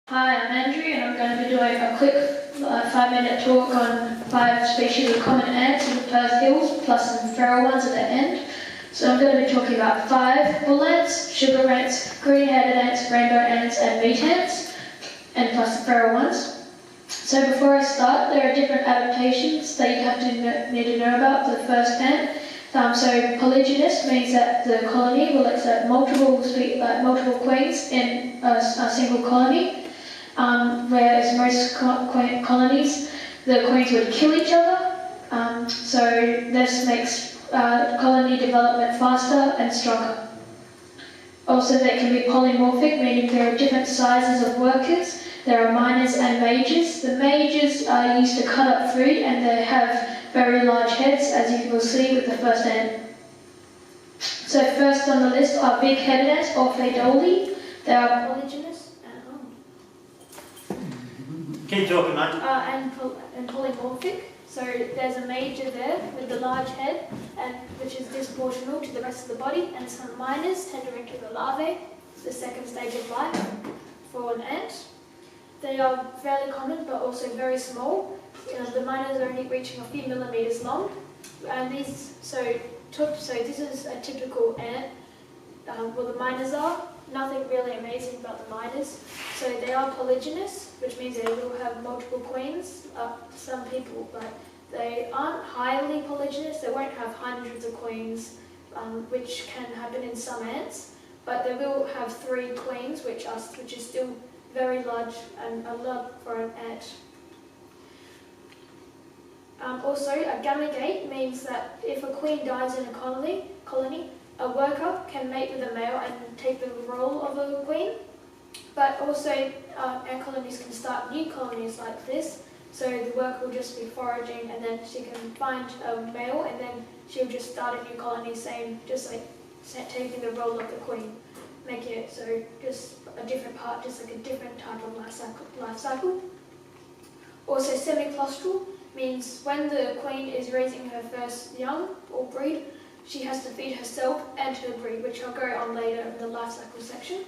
Hi, I'm Andrew and I'm going to be doing a quick 5-minute talk on 5 species of common ants in the Perth Hills, plus some feral ones at the end. So I'm going to be talking about 5 bull ants, sugar ants, green-headed ants, rainbow ants and meat ants, and plus the feral ones. So before I start, there are different adaptations that you have to need to know about for the first ant. So polygynous means that the colony will accept multiple queens in a single colony. Whereas most colonies, the queens would kill each other, so this makes colony development faster and stronger. Also, they can be polymorphic, meaning there are different sizes of workers. There are minors and majors. The majors are used to cut up food and they have very large heads, as you will see with the first ant. So first on the list are big-headed ants, or Phaidoli. They are polygynous. Keep talking, mate. And polymorphic. So there's a major there with the large head, and which is disproportional to the rest of the body, and some minors tend to enter the larvae, the second stage of life for an ant. They are fairly common, but also very small. The minors are only reaching a few millimeters long, and so this is a typical ant. Well, the minors are. Nothing really amazing about the minors. So they are polygynous, which means they will have multiple queens. Some people, but they aren't highly polygynous. They won't have hundreds of queens, which can happen in some ants. But they will have 3 queens, which is still very large and a lot for an ant. Also, a gamete means that if a queen dies in a colony, a worker can mate with a male and take the role of a queen. But also, ant colonies can start new colonies like this. So the worker will just be foraging, and then she can find a male, and then she'll just start a new colony, taking the role of the queen. Make it so just a different part, just like a different type of life cycle. Also, semiclaustral means when the queen is raising her first young or breed, she has to feed herself and her breed, which I'll go on later in the life cycle section.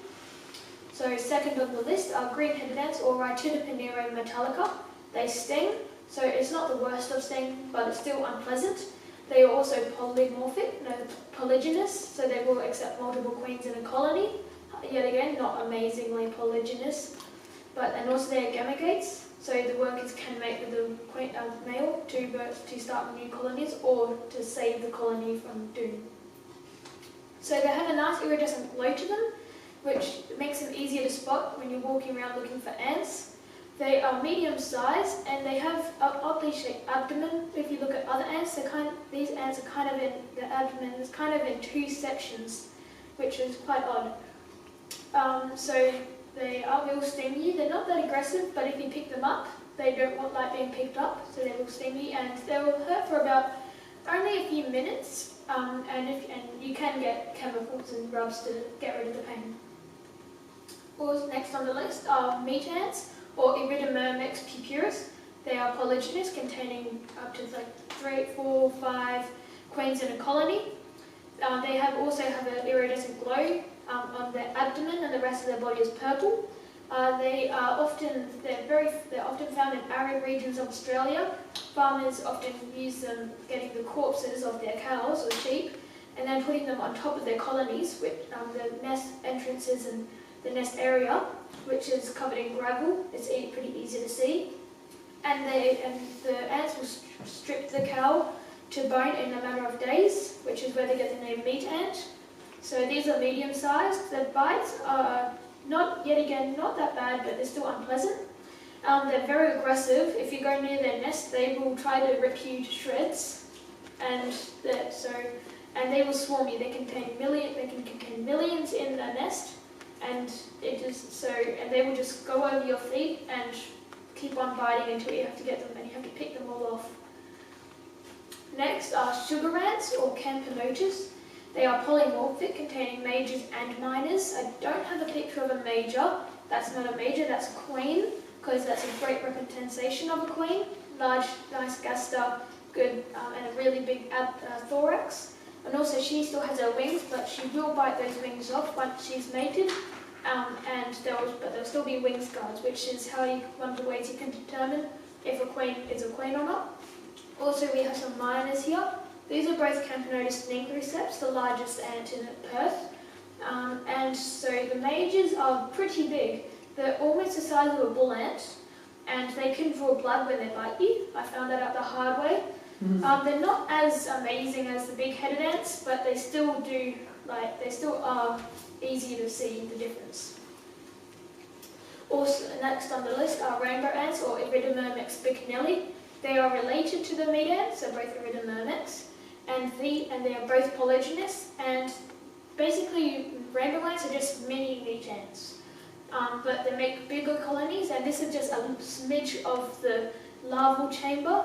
So second on the list are green-headed ants, or Rhytidopenera metallica. They sting, so it's not the worst of sting, but it's still unpleasant. They are also polygynous, so they will accept multiple queens in a colony. Yet again, not amazingly polygynous. And also they are gametes, so the workers can mate with the male to start new colonies or to save the colony from doom. So they have a nice iridescent glow to them, which makes them easier to spot when you're walking around looking for ants. They are medium-sized and they have an oddly shaped abdomen. If you look at other ants, these ants are kind of in the abdomen is kind of in 2 sections, which is quite odd. So they will sting you. They're not that aggressive, but if you pick them up, they don't like being picked up, so they will sting you, and they will hurt for about only a few minutes. And you can get chemicals and rubs to get rid of the pain. Next on the list are meat ants, or Iridomyrmex purpuris. They are polygynous, containing up to 3, 4, 5 queens in a colony. They also have an iridescent glow on their abdomen, and the rest of their body is purple. They're often found in arid regions of Australia. Farmers often use them getting the corpses of their cows or sheep, and then putting them on top of their colonies, with the nest entrances and the nest area, which is covered in gravel. It's pretty easy to see. And the ants will strip the cow to bone in a matter of days, which is where they get the name meat ant. So these are medium-sized. The bites are not that bad, but they're still unpleasant. They're very aggressive. If you go near their nest, they will try to rip you to shreds, and they will swarm you. They can contain millions in their nest, and they will just go over your feet and keep on biting until you have to get them, and you have to pick them all off. Next are sugar ants, or Camponotus. They are polymorphic, containing majors and minors. I don't have a picture of a major. That's not a major, that's a queen, because that's a great representation of a queen. Large, nice gaster, good, and a really big thorax. And also she still has her wings, but she will bite those wings off once she's mated. but there'll still be wing scars, which is one of the ways you can determine if a queen is a queen or not. Also, we have some minors here. These are both Camponotus nigriceps, the largest ant in Perth. And so the majors are pretty big. They're almost the size of a bull ant, and they can draw blood when they bite you. I found that out the hard way. They're not as amazing as the big-headed ants, but they still are easy to see the difference. Also, next on the list are rainbow ants, or Iridomyrmex biconelli. They are related to the meat ants, so both Iridomyrmex, and they are both polygynous. And basically, rainbow ants are just mini meat ants, but they make bigger colonies. And this is just a smidge of the larval chamber,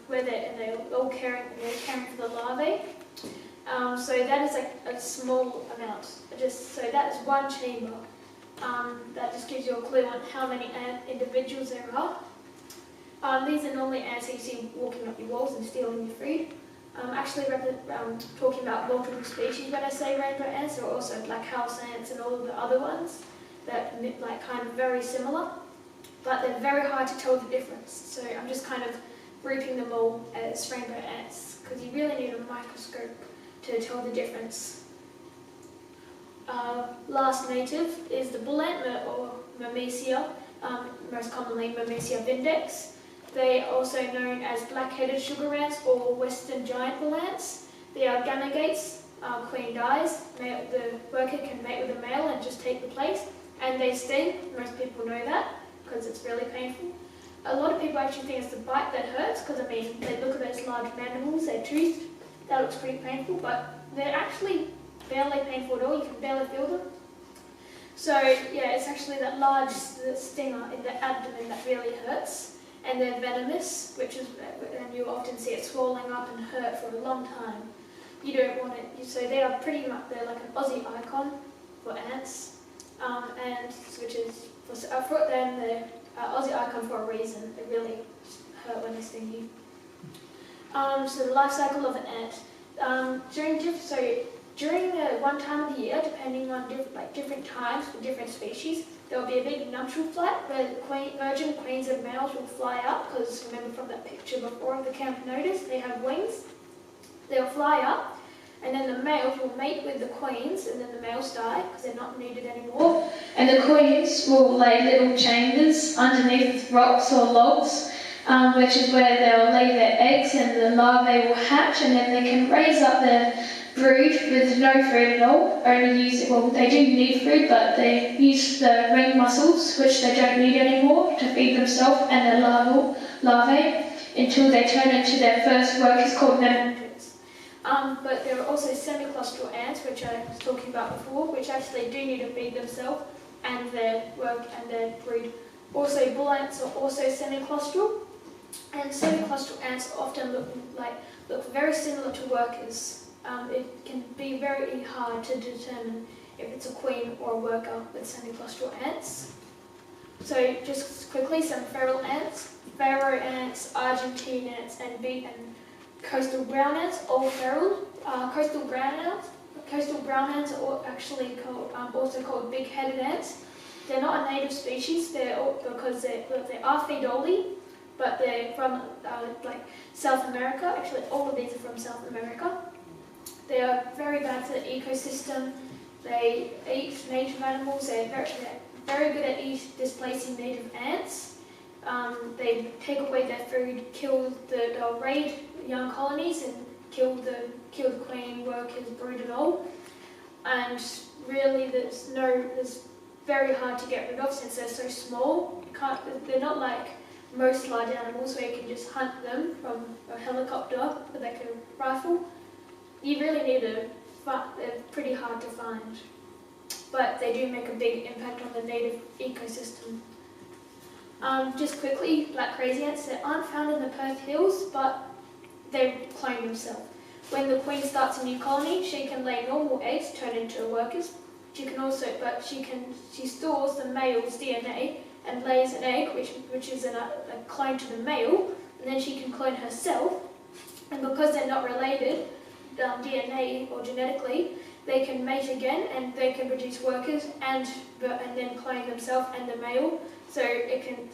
where they're all caring for the larvae. So that is like a small amount. So that is one chamber. That just gives you a clue on how many ant individuals there are. These are normally ants that you see walking up your walls and stealing your food. Actually, talking about multiple species when I say rainbow ants, there are also like house ants and all of the other ones that like kind of very similar, but they're very hard to tell the difference. So I'm just kind of grouping them all as rainbow ants because you really need a microscope to tell the difference. Last native is the bull ant, or Myrmecia, most commonly Myrmecia vindex. They are also known as black-headed sugar ants or western giant bull ants. They are gamergates, queen dies, the worker can mate with a male and just take the place, and they sting. Most people know that because it's really painful. A lot of people actually think it's the bite that hurts because, I mean, they look at those large mandibles, they're toothed, that looks pretty painful, but they're actually barely painful at all, you can barely feel them. So yeah, it's actually that large stinger in the abdomen that really hurts, and they're venomous, and you often see it swelling up and hurt for a long time. You don't want it, so they are pretty much, they're like an Aussie icon for ants, and which is, for them, they're Aussie icon for a reason. They really hurt when they sting you. So the life cycle of an ant. During one time of the year, depending on different times for different species, there will be a big nuptial flight where the virgin queens and males will fly up, because remember from that picture before of the Camponotus, they have wings. They'll fly up, and then the males will mate with the queens, and then the males die because they're not needed anymore. And the queens will lay little chambers underneath rocks or logs, which is where they'll lay their eggs, and the larvae will hatch, and then they can raise up their brood with no food at all. They do need food, but they use the ring muscles, which they don't need anymore, to feed themselves and their larvae until they turn into their first workers called Meteors. But there are also semiclustral ants, which I was talking about before, which actually do need to feed themselves and their brood. Also, bull ants are also semiclustral, and semiclustral ants often look very similar to workers. It can be very hard to determine if it's a queen or a worker with semiclustral ants. So just quickly, some feral ants. Pharaoh ants, Argentine ants, and coastal brown ants, all feral. Coastal brown ants are actually also called big-headed ants. They're not a native species. Because they are Phaedoli, but they're from South America. Actually, all of these are from South America. They are very bad for the ecosystem. They eat native animals. They're very good at displacing native ants. They take away their food, they'll raid young colonies and kill the queen, workers, brood and all. And really, it's very hard to get rid of since they're so small. They're not like most large animals where you can just hunt them from a helicopter with like a rifle. You really need they're pretty hard to find, but they do make a big impact on the native ecosystem. Just quickly, black crazy ants, they aren't found in the Perth Hills, but they clone themselves. When the queen starts a new colony, she can lay normal eggs, turn into workers. She stores the male's DNA and lays an egg, which is a clone to the male, and then she can clone herself. And because they're not related, DNA or genetically, they can mate again and they can produce workers and then clone themselves and the male. So they can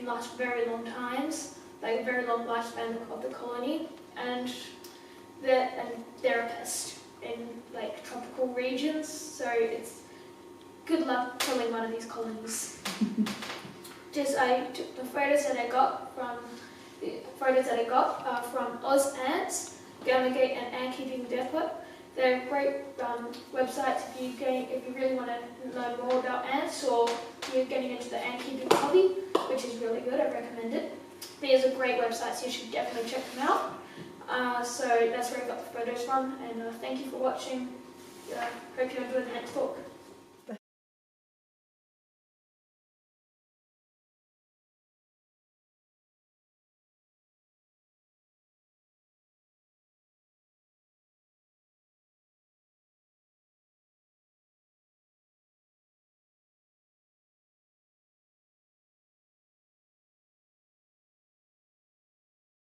last very long times, like a very long lifespan of the colony, and they're a pest in like tropical regions. So it's good luck killing one of these colonies. I took the photos that I got from Oz Ants, Gamagate and Ant Keeping Depot. They're great websites if you really want to know more about ants or you're getting into the ant keeping hobby, which is really good. I recommend it. These are great websites, you should definitely check them out. So that's where I got the photos from, and thank you for watching. Hope you enjoyed the ant talk.